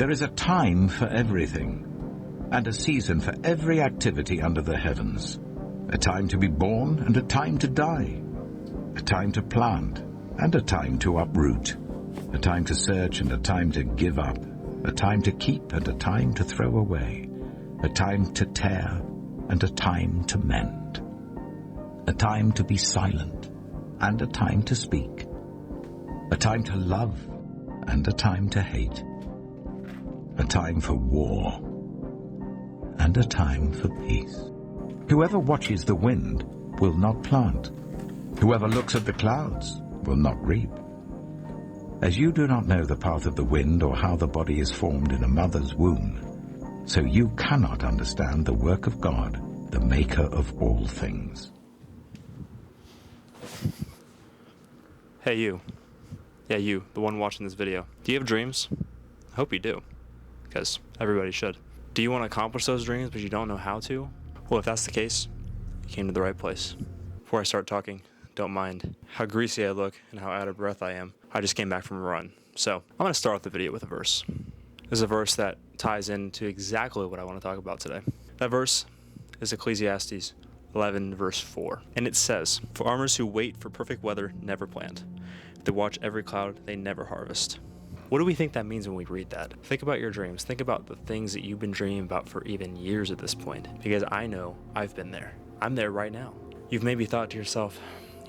There is a time for everything, and a season for every activity under the heavens. A time to be born and a time to die. A time to plant and a time to uproot. A time to search and a time to give up. A time to keep and a time to throw away. A time to tear and a time to mend. A time to be silent and a time to speak. A time to love and a time to hate. A time for war and a time for peace. Whoever watches the wind will not plant. Whoever looks at the clouds will not reap. As you do not know the path of the wind or how the body is formed in a mother's womb, so you cannot understand the work of God, the maker of all things. Hey you. Yeah, you, the one watching this video. Do you have dreams? I hope you do, because everybody should. Do you want to accomplish those dreams but you don't know how to? Well, if that's the case, you came to the right place. Before I start talking, don't mind how greasy I look and how out of breath I am. I just came back from a run. So I'm going to start off the video with a verse. This is a verse that ties into exactly what I want to talk about today. That verse is Ecclesiastes 11 verse 4. And it says, "For farmers who wait for perfect weather never plant. If they watch every cloud, they never harvest." What do we think that means when we read that? Think about your dreams. Think about the things that you've been dreaming about for even years at this point. Because I know I've been there. I'm there right now. You've maybe thought to yourself,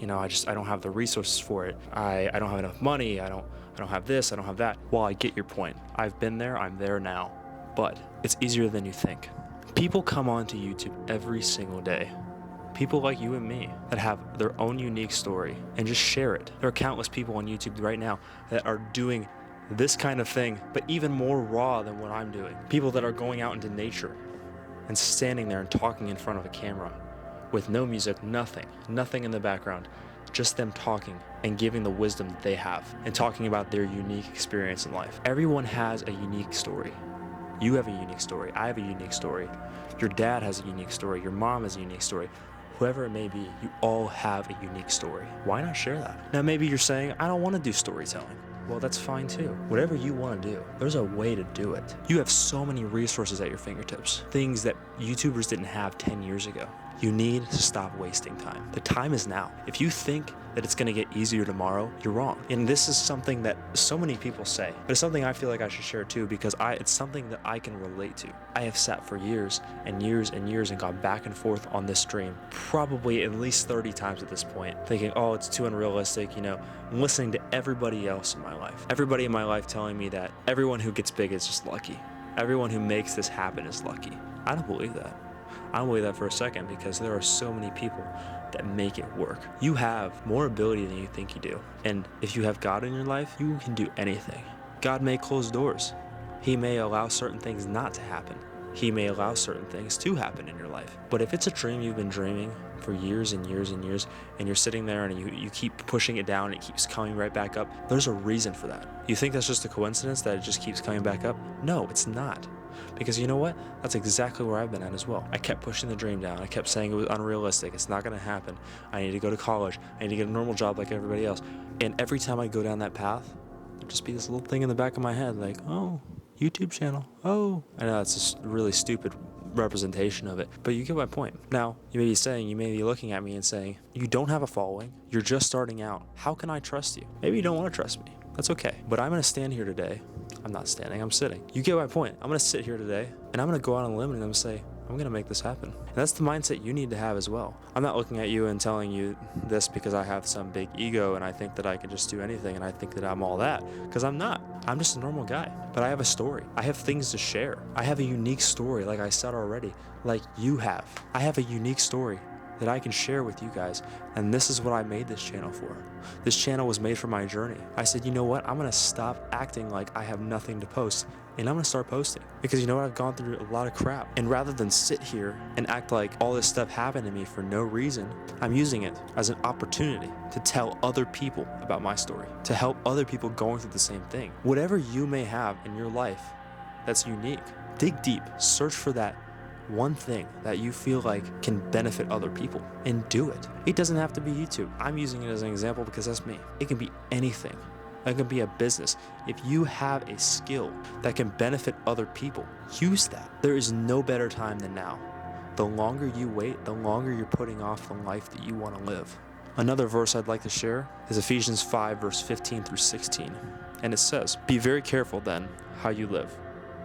you know, I don't have the resources for it. I don't have enough money. I don't have this. I don't have that. Well, I get your point. I've been there. I'm there now. But it's easier than you think. People come onto YouTube every single day. People like you and me that have their own unique story and just share it. There are countless people on YouTube right now that are doing this kind of thing, but even more raw than what I'm doing. People that are going out into nature and standing there and talking in front of a camera with no music, nothing in the background, just them talking and giving the wisdom that they have and talking about their unique experience in life. Everyone has a unique story. You have a unique story. I have a unique story. Your dad has a unique story. Your mom has a unique story. Whoever it may be, you all have a unique story. Why not share that? Now, maybe you're saying, I don't want to do storytelling. Well, that's fine too. Whatever you want to do, there's a way to do it. You have so many resources at your fingertips, things that YouTubers didn't have 10 years ago. You need to stop wasting time. The time is now. If you think that it's going to get easier tomorrow, you're wrong. And this is something that so many people say, but it's something I feel like I should share too, because it's something that I can relate to. I have sat for years and years and years and gone back and forth on this stream, probably at least 30 times at this point, thinking, oh, it's too unrealistic, you know, listening to everybody else in my life. Everybody in my life telling me that everyone who gets big is just lucky. Everyone who makes this happen is lucky. I don't believe that. I don't believe that for a second, because there are so many people that make it work. You have more ability than you think you do. And if you have God in your life, you can do anything. God may close doors. He may allow certain things not to happen. He may allow certain things to happen in your life. But if it's a dream you've been dreaming for years and years and years, and you're sitting there and you keep pushing it down, and it keeps coming right back up, there's a reason for that. You think that's just a coincidence that it just keeps coming back up? No, it's not. Because you know what? That's exactly where I've been at as well. I kept pushing the dream down. I kept saying it was unrealistic. It's not going to happen. I need to go to college. I need to get a normal job like everybody else. And every time I go down that path, there'd just be this little thing in the back of my head like, oh, YouTube channel. Oh, I know it's just a really stupid representation of it, but you get my point. Now, you may be looking at me and saying, you don't have a following. You're just starting out. How can I trust you? Maybe you don't want to trust me. That's okay. But I'm going to stand here today. I'm not standing, I'm sitting. You get my point. I'm going to sit here today and I'm going to go out on a limb and I'm going to say, I'm going to make this happen. And that's the mindset you need to have as well. I'm not looking at you and telling you this because I have some big ego and I think that I can just do anything and I think that I'm all that, because I'm not. I'm just a normal guy, but I have a story. I have things to share. I have a unique story, like I said already, like you have. I have a unique story that I can share with you guys, and this is what I made this channel for. This channel was made for my journey. I said, you know what? I'm going to stop acting like I have nothing to post, and I'm going to start posting, because you know what? I've gone through a lot of crap, and rather than sit here and act like all this stuff happened to me for no reason, I'm using it as an opportunity to tell other people about my story, to help other people going through the same thing. Whatever you may have in your life that's unique, dig deep, search for that one thing that you feel like can benefit other people, and do it. It doesn't have to be YouTube. I'm using it as an example because that's me. It can be anything. It can be a business. If you have a skill that can benefit other people, use that. There is no better time than now. The longer you wait, the longer you're putting off the life that you want to live. Another verse I'd like to share is Ephesians 5, verse 15 through 16. And it says, "Be very careful then how you live,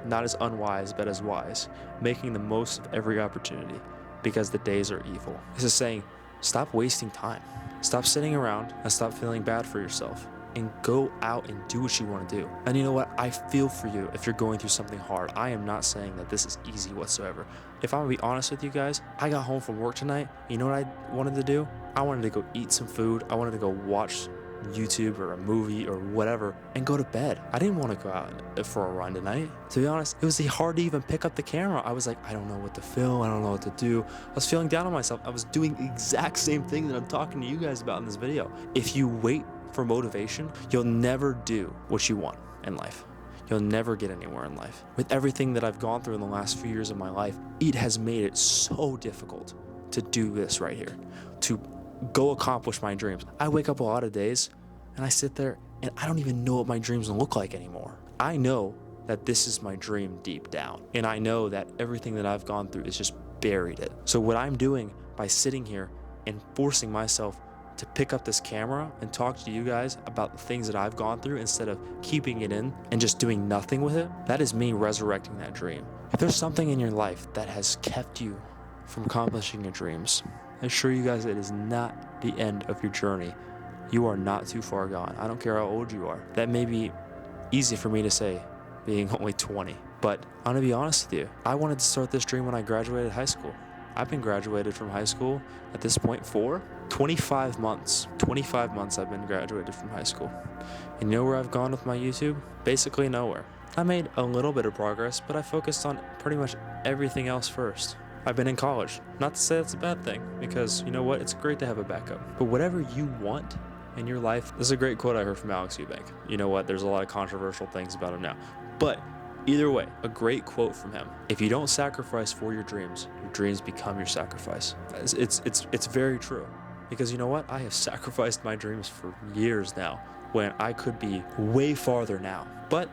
not as unwise, but as wise, making the most of every opportunity, because the days are evil." This is saying, stop wasting time. Stop sitting around and stop feeling bad for yourself. And go out and do what you want to do. And you know what? I feel for you if you're going through something hard. I am not saying that this is easy whatsoever. If I'm going to be honest with you guys, I got home from work tonight. You know what I wanted to do? I wanted to go eat some food. I wanted to go watch YouTube or a movie or whatever and go to bed. I didn't want to go out for a run tonight. To be honest, it was hard to even pick up the camera. I was like, I don't know what to film. I don't know what to do. I was feeling down on myself. I was doing the exact same thing that I'm talking to you guys about in this video. If you wait for motivation, you'll never do what you want in life. You'll never get anywhere in life. With everything that I've gone through in the last few years of my life, it has made it so difficult to do this right here, to go accomplish my dreams. I wake up a lot of days and I sit there and I don't even know what my dreams look like anymore. I know that this is my dream deep down, and I know that everything that I've gone through is just buried it. So what I'm doing by sitting here and forcing myself to pick up this camera and talk to you guys about the things that I've gone through instead of keeping it in and just doing nothing with it, that is me resurrecting that dream. If there's something in your life that has kept you from accomplishing your dreams, I assure you guys it is not the end of your journey. You are not too far gone. I don't care how old you are. That may be easy for me to say, being only 20, but I'm gonna be honest with you. I wanted to start this dream when I graduated high school. I've been graduated from high school at this point for 25 months. 25 months I've been graduated from high school. And you know where I've gone with my YouTube? Basically nowhere. I made a little bit of progress, but I focused on pretty much everything else first. I've been in college. Not to say that's a bad thing, because you know what? It's great to have a backup. But whatever you want in your life, this is a great quote I heard from Alex Eubank. You know what? There's a lot of controversial things about him now. But either way, a great quote from him. If you don't sacrifice for your dreams become your sacrifice. It's very true. Because you know what? I have sacrificed my dreams for years now when I could be way farther now. But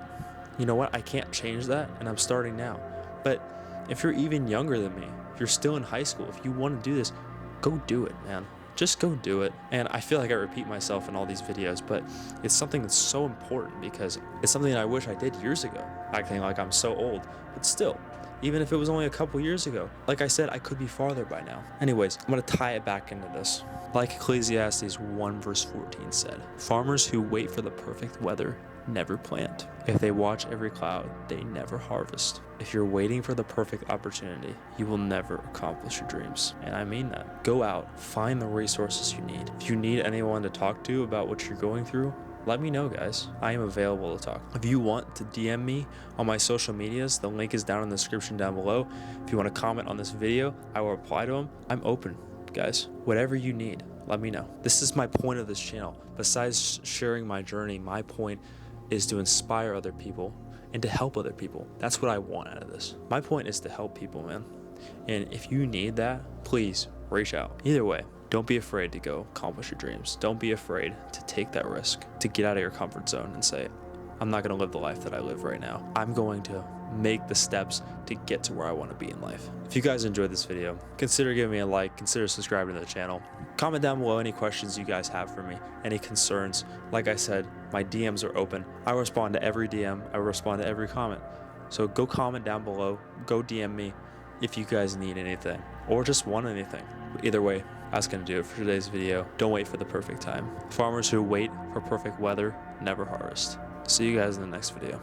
you know what? I can't change that, and I'm starting now. But if you're even younger than me, if you're still in high school, if you want to do this, go do it, man. Just go do it. And I feel like I repeat myself in all these videos, but it's something that's so important because it's something that I wish I did years ago. Acting like I'm so old, but still, even if it was only a couple years ago, like I said, I could be farther by now. Anyways, I'm going to tie it back into this. Like Ecclesiastes 1 verse 14 said, "Farmers who wait for the perfect weather never plant. If they watch every cloud, they never harvest." If you're waiting for the perfect opportunity, you will never accomplish your dreams. And I mean that. Go out, find the resources you need. If you need anyone to talk to about what you're going through, let me know, guys. I am available to talk. If you want to DM me on my social medias, the link is down in the description down below. If you want to comment on this video, I will reply to them. I'm open, guys. Whatever you need, let me know. This is my point of this channel. Besides sharing my journey, my point is to inspire other people and to help other people. That's what I want out of this. My point is to help people, man. And if you need that, please reach out. Either way, don't be afraid to go accomplish your dreams. Don't be afraid to take that risk, to get out of your comfort zone and say, I'm not going to live the life that I live right now. I'm going to make the steps to get to where I want to be in life. If you guys enjoyed this video, consider giving me a like, consider subscribing to the channel. Comment down below any questions you guys have for me, any concerns. Like I said, my DMs are open. I respond to every DM. I respond to every comment. So go comment down below. Go DM me if you guys need anything or just want anything. Either way, that's going to do it for today's video. Don't wait for the perfect time. Farmers who wait for perfect weather never harvest. See you guys in the next video.